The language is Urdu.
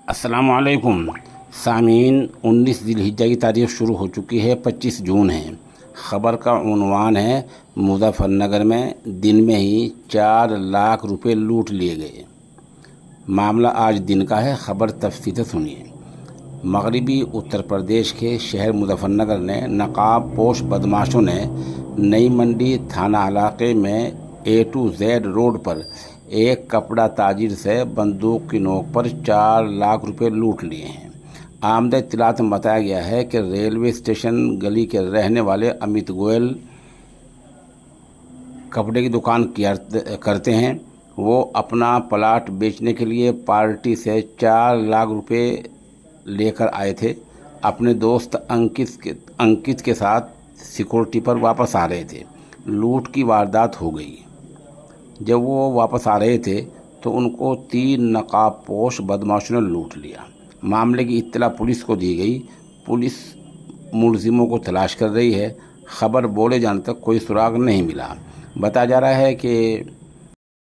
السلام علیکم سامعین، 19 ذی الحجہ کی تاریخ شروع ہو چکی ہے، 25 جون ہے۔ خبر کا عنوان ہے مظفر نگر میں دن میں ہی 4 لاکھ روپے لوٹ لیے گئے۔ معاملہ آج دن کا ہے، خبر تفصیل سے سنیے۔ مغربی اتر پردیش کے شہر مظفر نگر نے نقاب پوش بدماشوں نے نئی منڈی تھانہ علاقے میں A to Z روڈ پر ایک کپڑا تاجر سے بندوق کی نوک پر 4 لاکھ روپے لوٹ لیے ہیں۔ آمدہ اطلاعات میں بتایا گیا ہے کہ ریلوے اسٹیشن گلی کے رہنے والے امیت گوئل کپڑے کی دکان کرتے ہیں۔ وہ اپنا پلاٹ بیچنے کے لیے پارٹی سے 4 لاکھ روپے لے کر آئے تھے۔ اپنے دوست انکت کے ساتھ سیکورٹی پر واپس آ رہے تھے۔ لوٹ کی واردات ہو گئی۔ جب وہ واپس آ رہے تھے تو ان کو 3 نقاب پوش بدماشوں نے لوٹ لیا۔ معاملے کی اطلاع پولیس کو دی گئی۔ پولیس ملزموں کو تلاش کر رہی ہے۔ خبر بولے جانے تک کوئی سراغ نہیں ملا۔ بتایا جا رہا ہے کہ